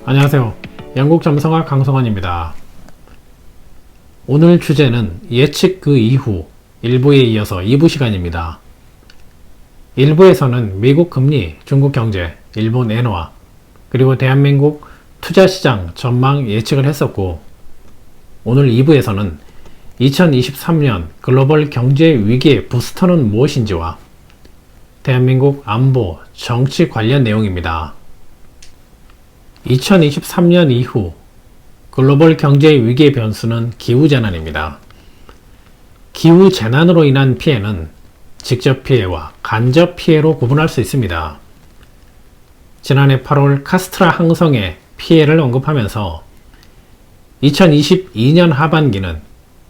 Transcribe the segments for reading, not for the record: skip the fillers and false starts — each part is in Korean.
안녕하세요. 영국 점성학 강성환입니다. 오늘 주제는 예측 그 이후 1부에 이어서 2부 시간입니다. 1부에서는 미국 금리, 중국 경제, 일본 엔화, 그리고 대한민국 투자시장 전망 예측을 했었고, 오늘 2부에서는 2023년 글로벌 경제 위기의 부스터는 무엇인지와 대한민국 안보, 정치 관련 내용입니다. 2023년 이후 글로벌 경제 위기의 변수는 기후재난입니다. 기후재난으로 인한 피해는 직접 피해와 간접 피해로 구분할 수 있습니다. 지난해 8월 카스트라 항성의 피해를 언급하면서 2022년 하반기는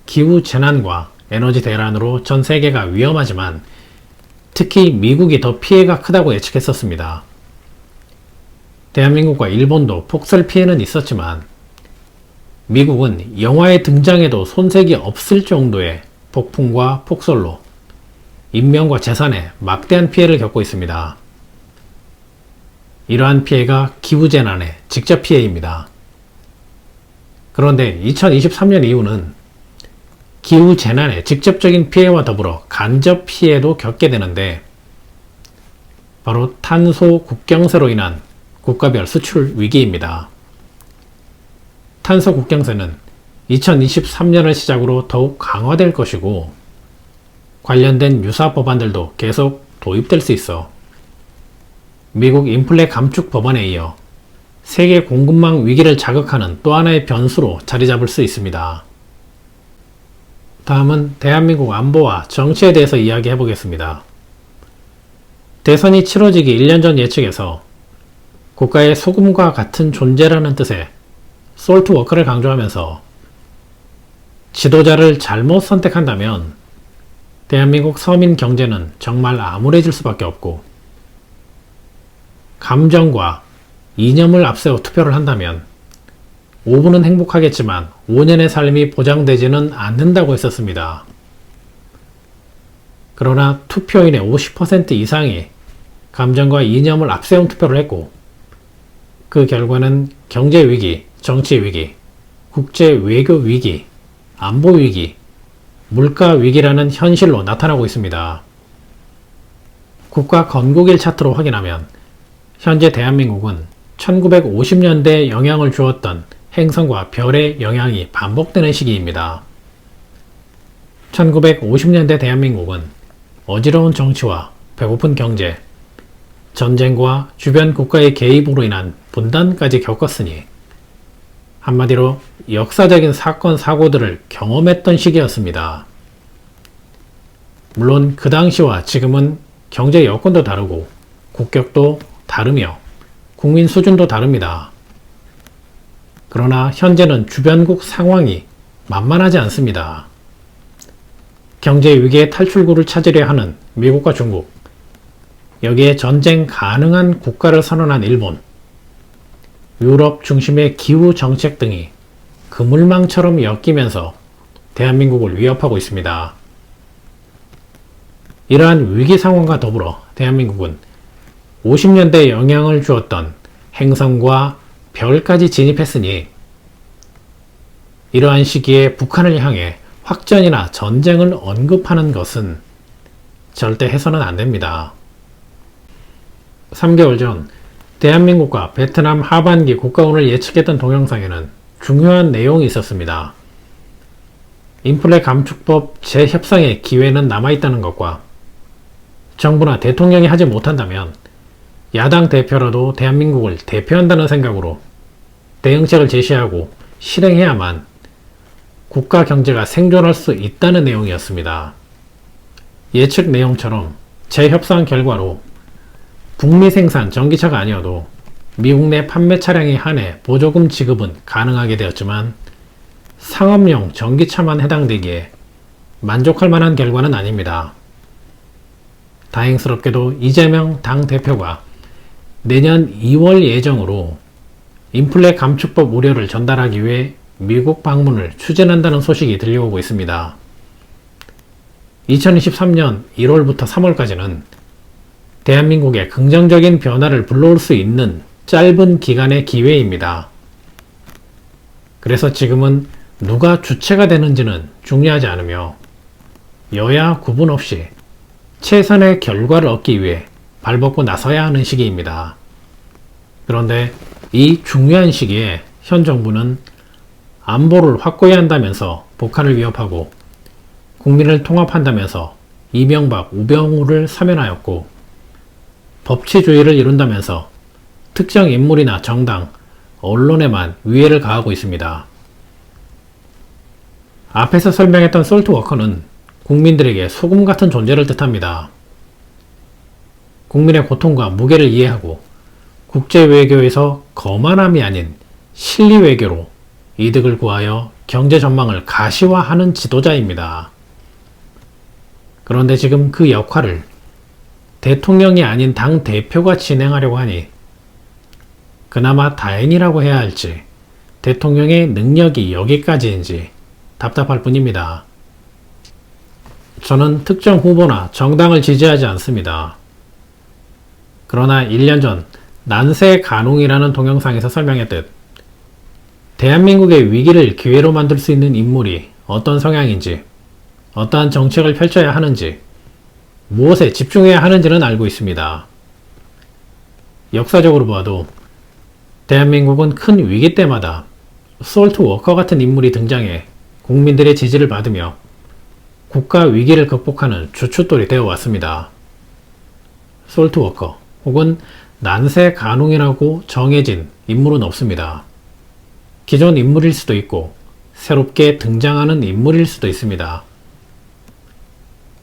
기후재난과 에너지 대란으로 전 세계가 위험하지만 특히 미국이 더 피해가 크다고 예측했었습니다. 대한민국과 일본도 폭설 피해는 있었지만 미국은 영화에 등장해도 손색이 없을 정도의 폭풍과 폭설로 인명과 재산에 막대한 피해를 겪고 있습니다. 이러한 피해가 기후재난의 직접 피해입니다. 그런데 2023년 이후는 기후재난의 직접적인 피해와 더불어 간접 피해도 겪게 되는데, 바로 탄소 국경세로 인한 국가별 수출 위기입니다. 탄소 국경세는 2023년을 시작으로 더욱 강화될 것이고, 관련된 유사 법안들도 계속 도입될 수 있어 미국 인플레 감축 법안에 이어 세계 공급망 위기를 자극하는 또 하나의 변수로 자리 잡을 수 있습니다. 다음은 대한민국 안보와 정치에 대해서 이야기해 보겠습니다. 대선이 치러지기 1년 전 예측에서 국가의 소금과 같은 존재라는 뜻의 솔트 워커를 강조하면서 지도자를 잘못 선택한다면 대한민국 서민 경제는 정말 암울해질 수밖에 없고, 감정과 이념을 앞세워 투표를 한다면 5분은 행복하겠지만 5년의 삶이 보장되지는 않는다고 했었습니다. 그러나 투표인의 50% 이상이 감정과 이념을 앞세운 투표를 했고, 그 결과는 경제 위기, 정치 위기, 국제 외교 위기, 안보 위기, 물가 위기라는 현실로 나타나고 있습니다. 국가 건국일 차트로 확인하면 현재 대한민국은 1950년대에 영향을 주었던 행성과 별의 영향이 반복되는 시기입니다. 1950년대 대한민국은 어지러운 정치와 배고픈 경제, 전쟁과 주변 국가의 개입으로 인한 분단까지 겪었으니 한마디로 역사적인 사건, 사고들을 경험했던 시기였습니다. 물론 그 당시와 지금은 경제 여건도 다르고 국격도 다르며 국민 수준도 다릅니다. 그러나 현재는 주변국 상황이 만만하지 않습니다. 경제 위기의 탈출구를 찾으려 하는 미국과 중국, 여기에 전쟁 가능한 국가를 선언한 일본, 유럽 중심의 기후 정책 등이 그물망처럼 엮이면서 대한민국을 위협하고 있습니다. 이러한 위기 상황과 더불어 대한민국은 50년대에 영향을 주었던 행성과 별까지 진입했으니 이러한 시기에 북한을 향해 확전이나 전쟁을 언급하는 것은 절대 해서는 안 됩니다. 3개월 전 대한민국과 베트남 하반기 국가운을 예측했던 동영상에는 중요한 내용이 있었습니다. 인플레 감축법 재협상의 기회는 남아있다는 것과 정부나 대통령이 하지 못한다면 야당 대표라도 대한민국을 대표한다는 생각으로 대응책을 제시하고 실행해야만 국가 경제가 생존할 수 있다는 내용이었습니다. 예측 내용처럼 재협상 결과로 북미 생산 전기차가 아니어도 미국 내 판매 차량에 한해 보조금 지급은 가능하게 되었지만 상업용 전기차만 해당되기에 만족할 만한 결과는 아닙니다. 다행스럽게도 이재명 당대표가 내년 2월 예정으로 인플레 감축법 우려를 전달하기 위해 미국 방문을 추진한다는 소식이 들려오고 있습니다. 2023년 1월부터 3월까지는 대한민국에 긍정적인 변화를 불러올 수 있는 짧은 기간의 기회입니다. 그래서 지금은 누가 주체가 되는지는 중요하지 않으며 여야 구분 없이 최선의 결과를 얻기 위해 발벗고 나서야 하는 시기입니다. 그런데 이 중요한 시기에 현 정부는 안보를 확고히 한다면서 북한을 위협하고 국민을 통합한다면서 이명박, 우병우를 사면하였고 법치주의를 이룬다면서 특정 인물이나 정당, 언론에만 위해를 가하고 있습니다. 앞에서 설명했던 솔트워커는 국민들에게 소금 같은 존재를 뜻합니다. 국민의 고통과 무게를 이해하고 국제외교에서 거만함이 아닌 실리외교로 이득을 구하여 경제 전망을 가시화하는 지도자입니다. 그런데 지금 그 역할을 대통령이 아닌 당 대표가 진행하려고 하니 그나마 다행이라고 해야 할지 대통령의 능력이 여기까지인지 답답할 뿐입니다. 저는 특정 후보나 정당을 지지하지 않습니다. 그러나 1년 전 난세 간웅이라는 동영상에서 설명했듯 대한민국의 위기를 기회로 만들 수 있는 인물이 어떤 성향인지, 어떠한 정책을 펼쳐야 하는지, 무엇에 집중해야 하는지는 알고 있습니다. 역사적으로 봐도 대한민국은 큰 위기 때마다 솔트워커 같은 인물이 등장해 국민들의 지지를 받으며 국가 위기를 극복하는 주춧돌이 되어 왔습니다. 솔트워커 혹은 난세 간웅이라고 정해진 인물은 없습니다. 기존 인물일 수도 있고 새롭게 등장하는 인물일 수도 있습니다.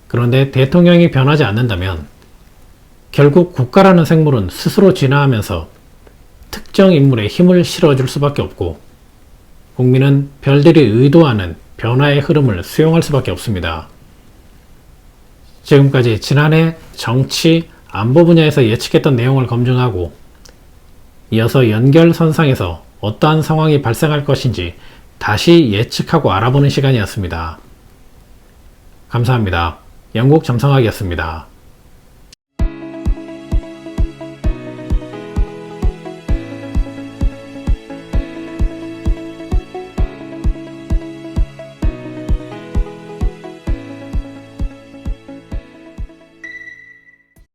그런데 대통령이 변하지 않는다면 결국 국가라는 생물은 스스로 진화하면서 특정 인물에 힘을 실어줄 수밖에 없고 국민은 별들이 의도하는 변화의 흐름을 수용할 수밖에 없습니다. 지금까지 지난해 정치, 안보 분야에서 예측했던 내용을 검증하고 이어서 연결선상에서 어떠한 상황이 발생할 것인지 다시 예측하고 알아보는 시간이었습니다. 감사합니다. 영국 점성학이었습니다.